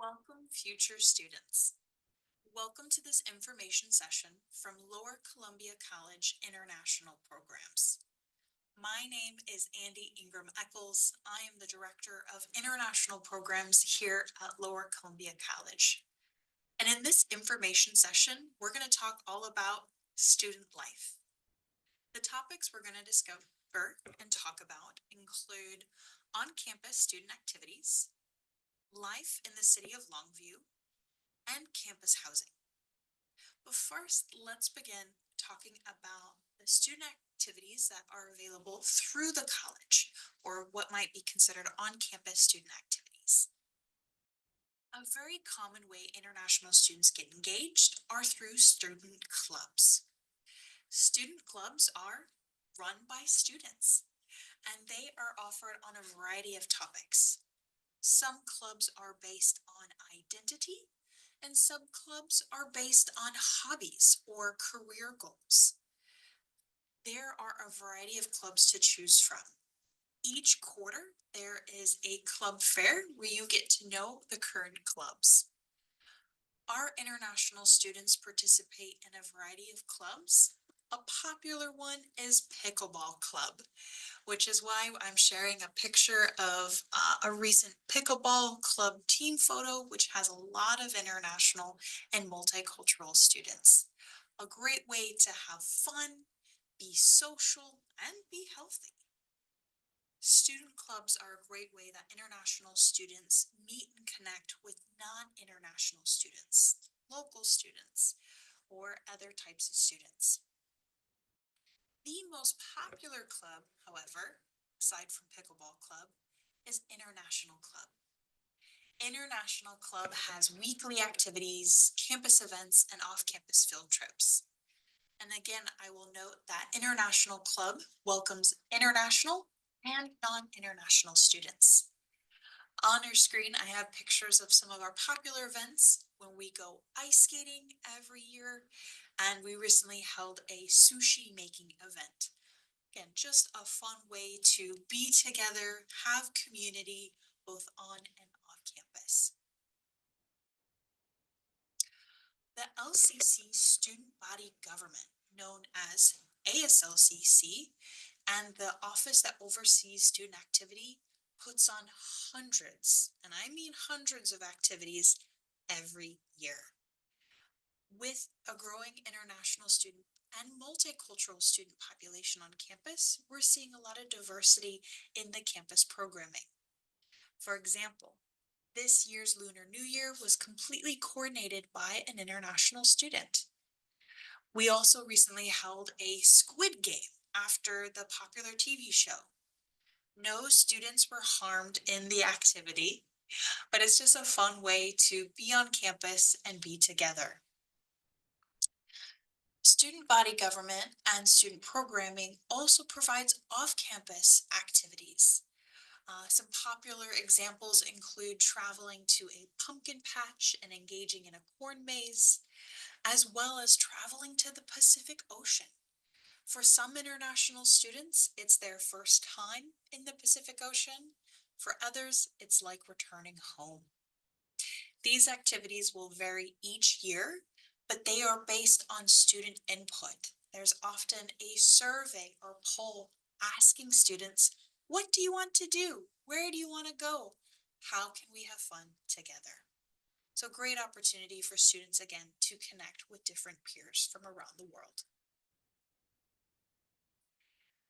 Welcome, future students. Welcome to this information session from Lower Columbia College International Programs. My name is Andy Ingram Eccles. I am the Director of International Programs here at Lower Columbia College. And in this information session, we're going to talk all about student life. The topics we're going to discover and talk about include on-campus student activities, life in the City of Longview, and campus housing. But first, let's begin talking about the student activities that are available through the college, or what might be considered on-campus student activities. A very common way international students get engaged are through student clubs. Student clubs are run by students, and they are offered on a variety of topics. Some clubs are based on identity, and some clubs are based on hobbies or career goals. There are a variety of clubs to choose from. Each quarter, there is a club fair where you get to know the current clubs. Our international students participate in a variety of clubs. A popular one is Pickleball Club, which is why I'm sharing a picture of a recent pickleball club team photo, which has a lot of international and multicultural students. A great way to have fun, be social, and be healthy. Student clubs are a great way that international students meet and connect with non-international students, local students, or other types of students. The most popular club, however, aside from Pickleball Club, is International Club. International Club has weekly activities, campus events, and off-campus field trips. And again, I will note that International Club welcomes international and non-international students. On your screen, I have pictures of some of our popular events when we go ice skating every year, and we recently held a sushi making event. Again, just a fun way to be together, have community, both on and off campus. The LCC Student Body Government, known as ASLCC, and the office that oversees student activity puts on hundreds, and I mean hundreds of activities every year. With a growing international student and multicultural student population on campus, we're seeing a lot of diversity in the campus programming. For example, this year's Lunar New Year was completely coordinated by an international student. We also recently held a Squid Game after the popular TV show. No students were harmed in the activity, but it's just a fun way to be on campus and be together. Student body government and student programming also provides off-campus activities. Some popular examples include traveling to a pumpkin patch and engaging in a corn maze, as well as traveling to the Pacific Ocean. For some international students, it's their first time in the Pacific Ocean. For others, it's like returning home. These activities will vary each year, but they are based on student input. There's often a survey or poll asking students, what do you want to do? Where do you want to go? How can we have fun together? So great opportunity for students, again, to connect with different peers from around the world.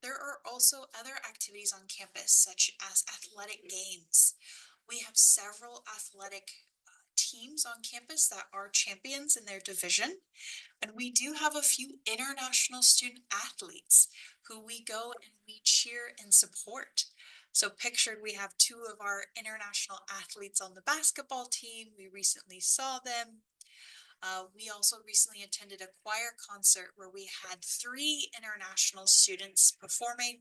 There are also other activities on campus, such as athletic games. We have several athletic teams on campus that are champions in their division. And we do have a few international student athletes who we go and we cheer and support. So pictured, we have two of our international athletes on the basketball team. We recently saw them. We also recently attended a choir concert where we had 3 international students performing.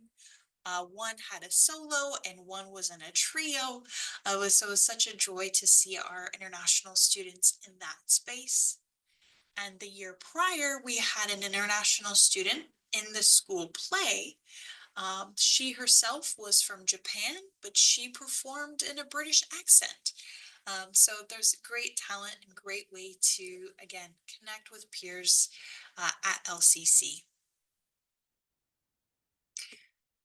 One had a solo and one was in a trio. So it was such a joy to see our international students in that space. And the year prior, we had an international student in the school play. She herself was from Japan, but she performed in a British accent. So there's great talent and great way to, again, connect with peers at LCC.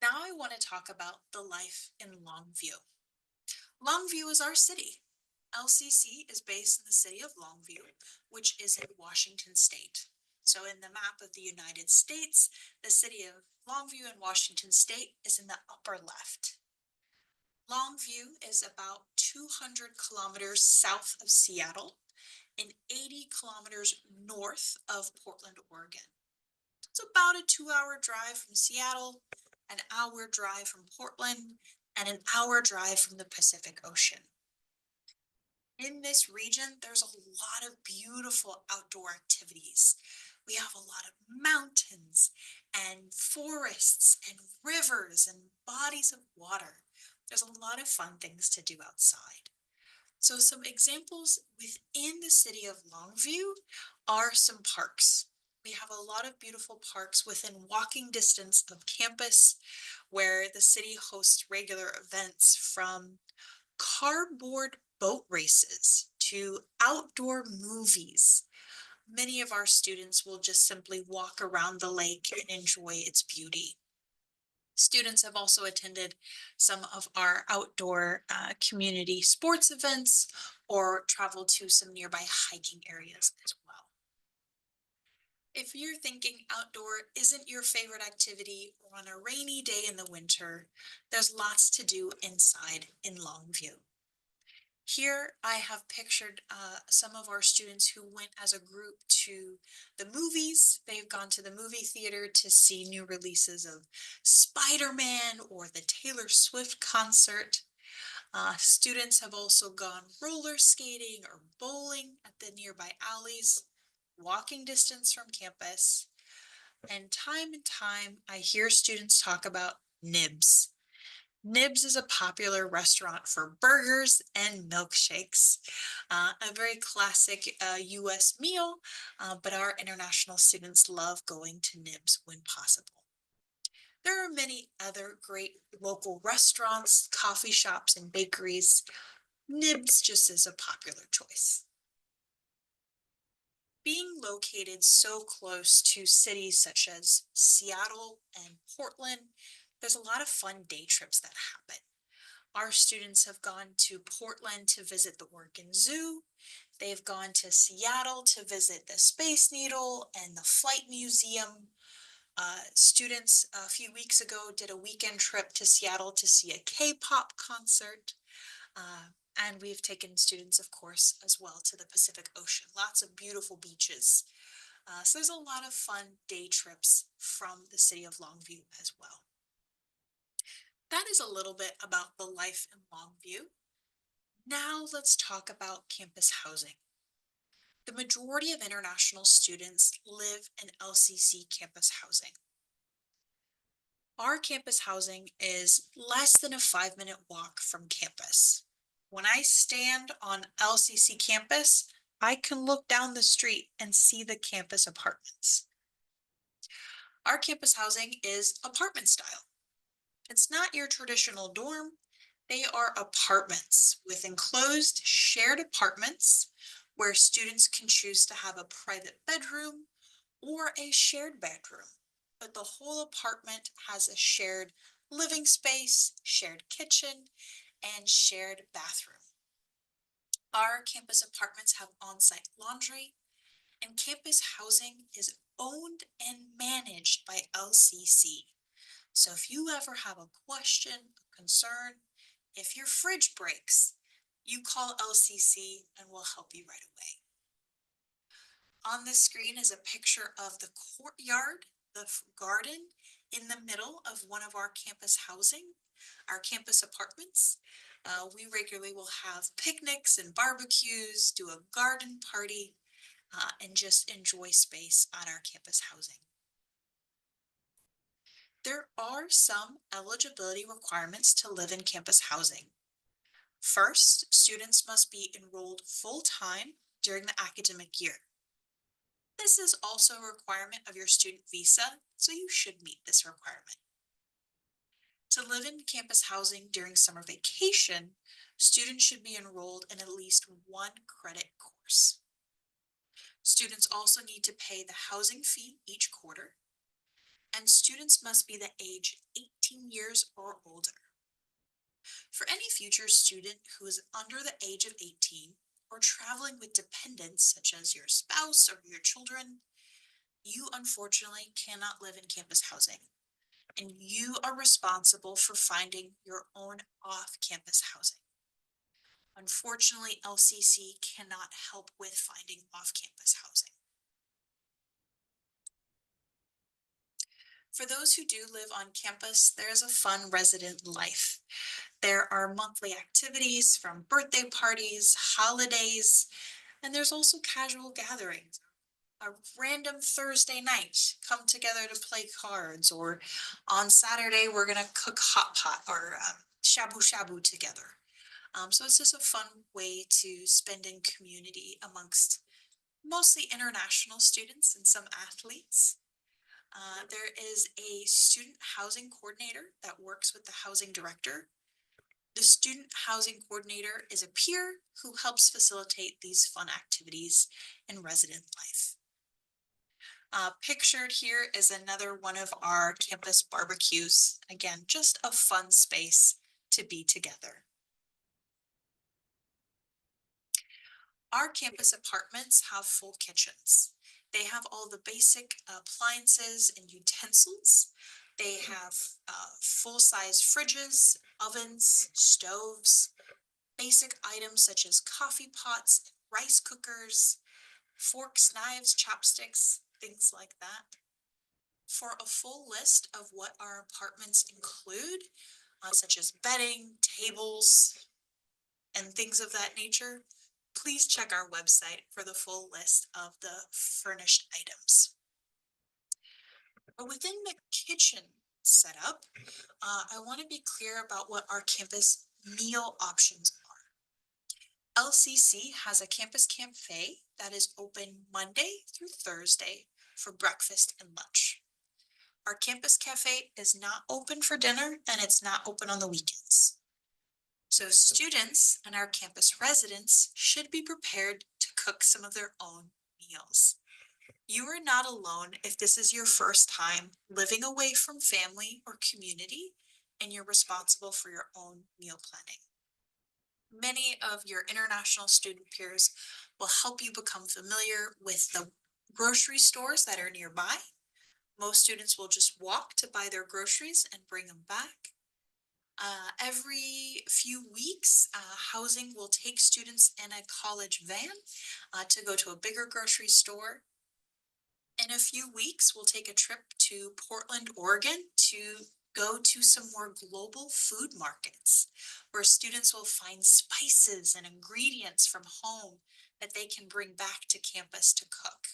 Now I want to talk about the life in Longview. Longview is our city. LCC is based in the city of Longview, which is in Washington State. So in the map of the United States, the city of Longview in Washington State is in the upper left. Longview is about 200 kilometers south of Seattle and 80 kilometers north of Portland, Oregon. It's about a 2-hour drive from Seattle, an hour drive from Portland, and an hour drive from the Pacific Ocean. In this region, there's a lot of beautiful outdoor activities. We have a lot of mountains and forests and rivers and bodies of water. There's a lot of fun things to do outside. So some examples within the city of Longview are some parks. We have a lot of beautiful parks within walking distance of campus where the city hosts regular events from cardboard boat races to outdoor movies. Many of our students will just simply walk around the lake and enjoy its beauty. Students have also attended some of our outdoor community sports events or traveled to some nearby hiking areas as well. If you're thinking outdoor isn't your favorite activity or on a rainy day in the winter, there's lots to do inside in Longview. Here I have pictured some of our students who went as a group to the movies. They've gone to the movie theater to see new releases of Spider-Man or the Taylor Swift concert. Students have also gone roller skating or bowling at the nearby alleys, walking distance from campus. And time I hear students talk about nibs. Nibs is a popular restaurant for burgers and milkshakes, a very classic US meal, but our international students love going to Nibs when possible. There are many other great local restaurants, coffee shops, and bakeries. Nibs just is a popular choice. Being located so close to cities such as Seattle and Portland, there's a lot of fun day trips that happen. Our students have gone to Portland to visit the Oregon Zoo. They've gone to Seattle to visit the Space Needle and the Flight Museum. Students a few weeks ago did a weekend trip to Seattle to see a K-pop concert. And we've taken students, of course, as well to the Pacific Ocean. Lots of beautiful beaches. So there's a lot of fun day trips from the city of Longview as well. That is a little bit about the life in Longview. Now let's talk about campus housing. The majority of international students live in LCC campus housing. Our campus housing is less than a 5-minute walk from campus. When I stand on LCC campus, I can look down the street and see the campus apartments. Our campus housing is apartment style. It's not your traditional dorm. They are apartments with enclosed shared apartments where students can choose to have a private bedroom or a shared bedroom. But the whole apartment has a shared living space, shared kitchen, and shared bathroom. Our campus apartments have on-site laundry, and campus housing is owned and managed by LCC. So if you ever have a question, a concern, if your fridge breaks, you call LCC and we'll help you right away. On the screen is a picture of the courtyard, the garden in the middle of one of our campus housing, our campus apartments. We regularly will have picnics and barbecues, do a garden party, and just enjoy space on our campus housing. There are some eligibility requirements to live in campus housing. First, students must be enrolled full-time during the academic year. This is also a requirement of your student visa, so you should meet this requirement. To live in campus housing during summer vacation, Students should be enrolled in at least one credit course. Students also need to pay the housing fee each quarter, and students must be the age 18 years or older. For any future student who is under the age of 18 or traveling with dependents such as your spouse or your children, you unfortunately cannot live in campus housing, and you are responsible for finding your own off-campus housing. Unfortunately, LCC cannot help with finding off-campus housing. For those who do live on campus, there is a fun resident life. There are monthly activities from birthday parties, holidays, and there's also casual gatherings. A random Thursday night, come together to play cards, or on Saturday, we're gonna cook hot pot or shabu shabu together. So it's just a fun way to spend in community amongst mostly international students and some athletes. There is a student housing coordinator that works with the housing director. The student housing coordinator is a peer who helps facilitate these fun activities in resident life. Pictured here is another one of our campus barbecues. Again, just a fun space to be together. Our campus apartments have full kitchens. They have all the basic appliances and utensils. They have full-size fridges, ovens, stoves, basic items such as coffee pots, rice cookers, forks, knives, chopsticks, things like that. For a full list of what our apartments include, such as bedding, tables, and things of that nature, please check our website for the full list of the furnished items. But within the kitchen setup, I want to be clear about what our campus meal options are. LCC has a campus cafe that is open Monday through Thursday for breakfast and lunch. Our campus cafe is not open for dinner and it's not open on the weekends. So students and our campus residents should be prepared to cook some of their own meals. You are not alone if this is your first time living away from family or community and you're responsible for your own meal planning. Many of your international student peers will help you become familiar with the grocery stores that are nearby. Most students will just walk to buy their groceries and bring them back. Every few weeks, housing will take students in a college van to go to a bigger grocery store. In a few weeks, we'll take a trip to Portland, Oregon to go to some more global food markets where students will find spices and ingredients from home that they can bring back to campus to cook.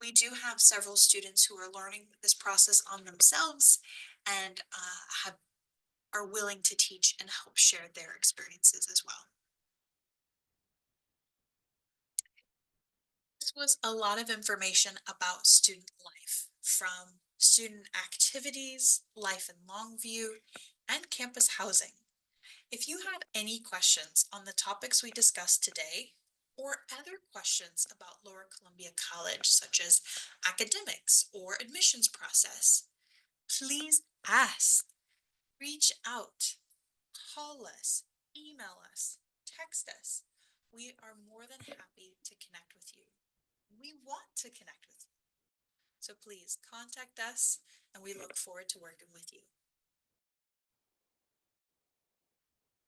We do have several students who are learning this process on themselves and are willing to teach and help share their experiences as well. This was a lot of information about student life, from student activities, life in Longview, and campus housing. If you have any questions on the topics we discussed today, or other questions about Lower Columbia College, such as academics or admissions process, please ask, reach out, call us, email us, text us. We are more than happy to connect with you. We want to connect with you. So please contact us and we look forward to working with you.